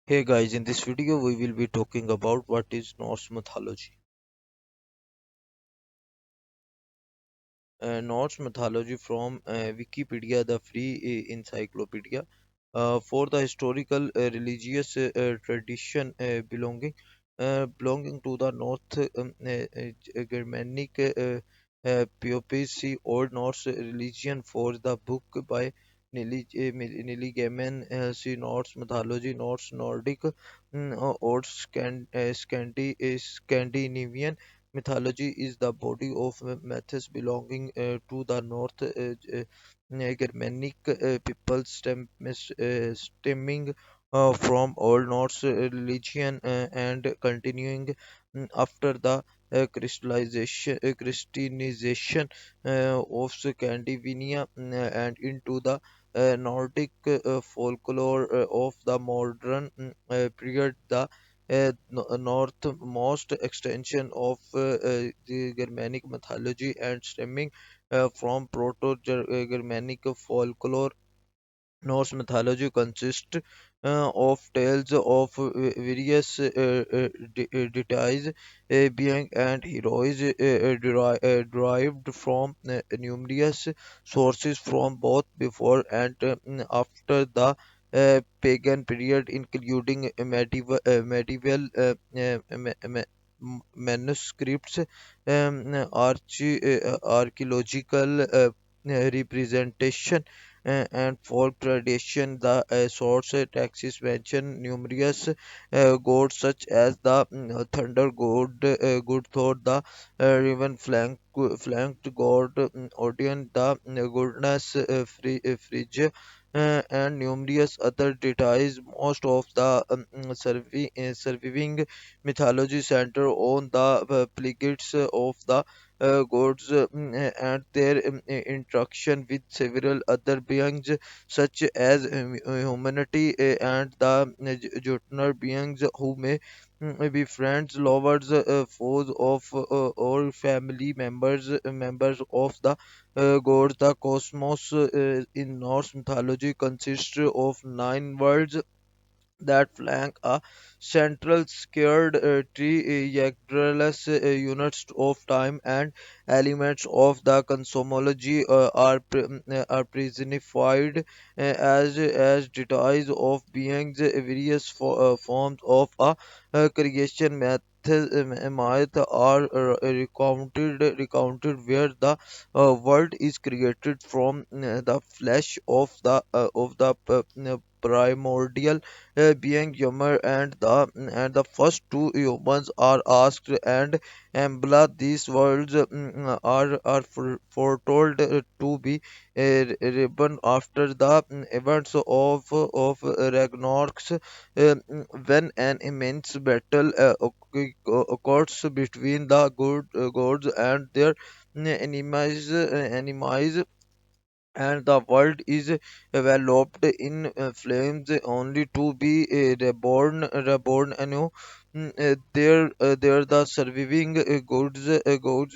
Hey guys, in this video we will be talking about what is Norse mythology. Norse mythology from Wikipedia, the free encyclopedia, for the historical religious tradition belonging to the North Germanic POPC Old Norse religion. For the book by Neil Gaiman, see Norse mythology, Norse Nordic, or Scandinavian mythology is the body of myths belonging to the North Germanic people stemming from Old Norse religion and continuing after the Christianization of Scandinavia and into the Nordic folklore of the modern period. The northmost extension of the Germanic mythology and stemming from Proto-Germanic folklore. Norse mythology consists of tales of various deities, beings, and heroes derived from numerous sources from both before and after the pagan period, including medieval manuscripts, archaeological representation and folk tradition. The source texts mention numerous gods such as the thunder god, good Thor, the riven flanked god Odin, the goddess Frigga, and numerous other deities. Most of the surviving mythology center on the plegates of the gods and their interaction with several other beings such as humanity and the jotnar beings who may be friends, lovers, foes of or family members of the gods. The cosmos in Norse mythology consists of nine worlds that flank a central scared tree. Yggdrasil's units of time and elements of the cosmology are personified as deities of beings. Various forms of a creation myth are recounted where the world is created from the flesh of the primordial being humor, and the first two humans are asked and Embla. These words foretold to be reborn after the events of Ragnarok's, when an immense battle occurs between the good gods and their enemies, and the world is enveloped in flames only to be reborn anew. There the surviving gods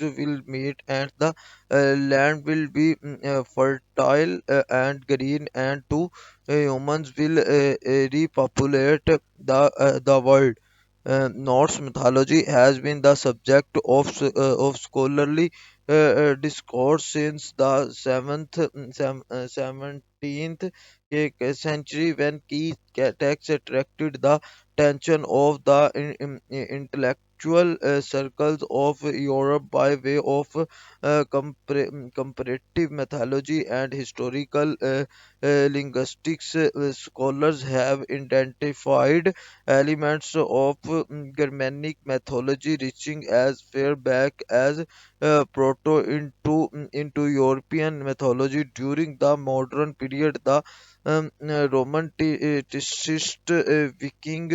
will meet, and the land will be fertile and green, and two humans will repopulate the world. Norse mythology has been the subject of scholarly discourse since the 17th century, when key texts attracted the attention of the intellectual circles of Europe by way of comparative mythology and historical linguistics. Scholars have identified elements of Germanic mythology reaching as far back as proto into European mythology. During the modern period, the Romanticist Viking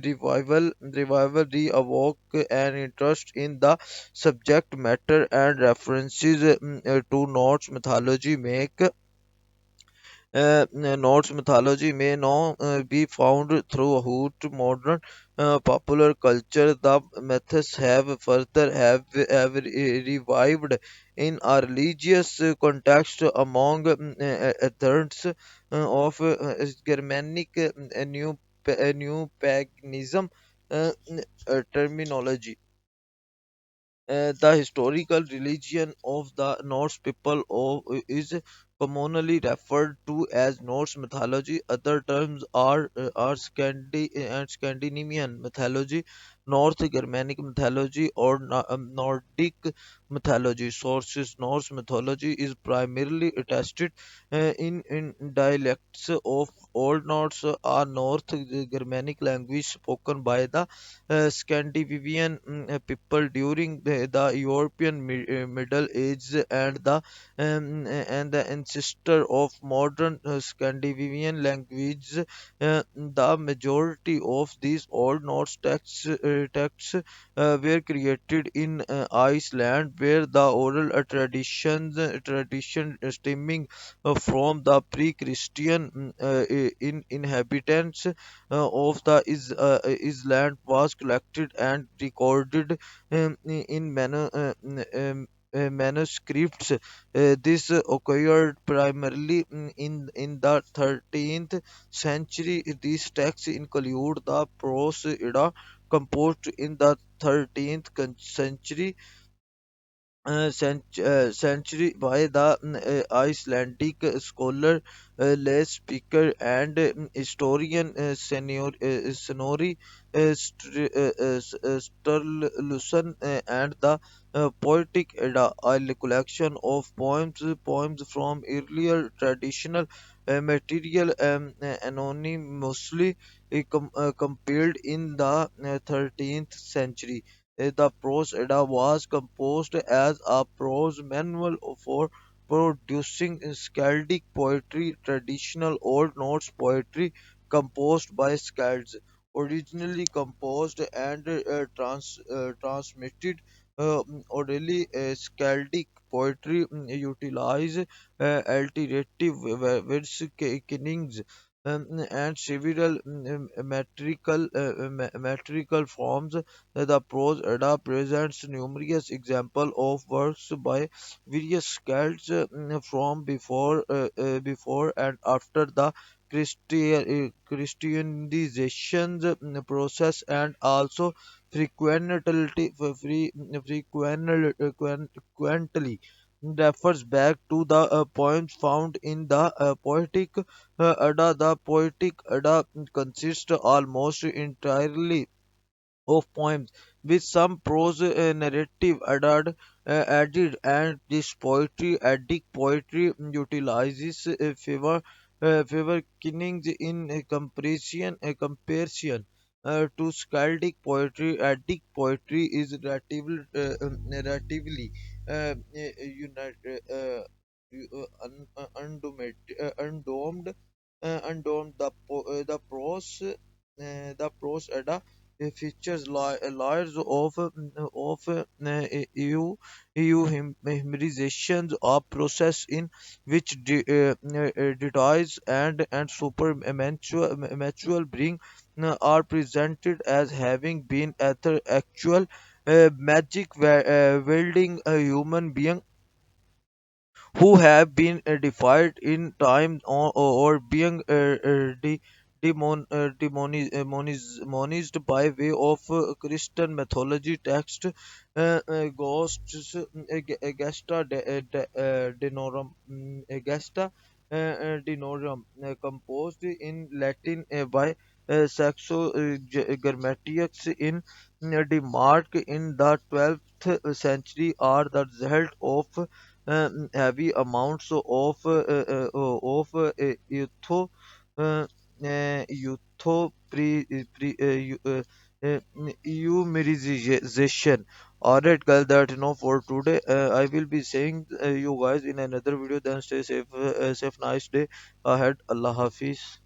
revival reawoke an interest in the subject matter, and references to Norse mythology make Norse mythology may now be found throughout modern popular culture. The myths have revived in a religious context among adherents of Germanic new paganism terminology. The historical religion of the Norse people is commonly referred to as Norse mythology. Other terms are Scandinavian mythology, North Germanic mythology, or Nordic mythology. Sources: Norse mythology is primarily attested in dialects of Old Norse, a North Germanic language spoken by the Scandinavian people during the European Middle Ages, and the ancestor of modern Scandinavian languages. The majority of these Old Norse texts were created in Iceland, where the oral tradition stemming from the pre-Christian inhabitants of the island was collected and recorded in manuscripts. This occurred primarily in the 13th century. These texts include the prose Edda, composed in the 13th century century by the Icelandic scholar, lay speaker, and historian Snorri Sturluson, and the poetic Edda, a collection of poems from earlier traditional material, anonymously compiled in the 13th century. The prose Edda was composed as a prose manual for producing skaldic poetry, traditional Old Norse poetry composed by skalds, originally composed and transmitted orally. Skaldic poetry utilize alternative verse kennings and several metrical forms. The prose Edda presents numerous examples of works by various scholars from before and after the Christianization process, and also frequently refers back to the poems found in the poetic Edda. The poetic Edda consists almost entirely of poems, with some prose narrative added, and this poetry, Eddic poetry, utilizes favor kennings in comparison to skaldic poetry. Eddic poetry is relatively undomed. The prose Edda features layers of memorizations, a process in which details and supernatural bring are presented as having been actual magic wielding a human being who have been defied in time, or being demonized by way of Christian mythology text. Ghosts, Gesta Denorum, Gesta Denorum, composed in Latin by Saxo Grammaticus in Denmark in the 12th century, are the result of heavy amounts of uh, uh, eumerization. Alright, guys, that's enough for today. I will be seeing you guys in another video. Then stay safe, safe, nice day ahead. Allah Hafiz.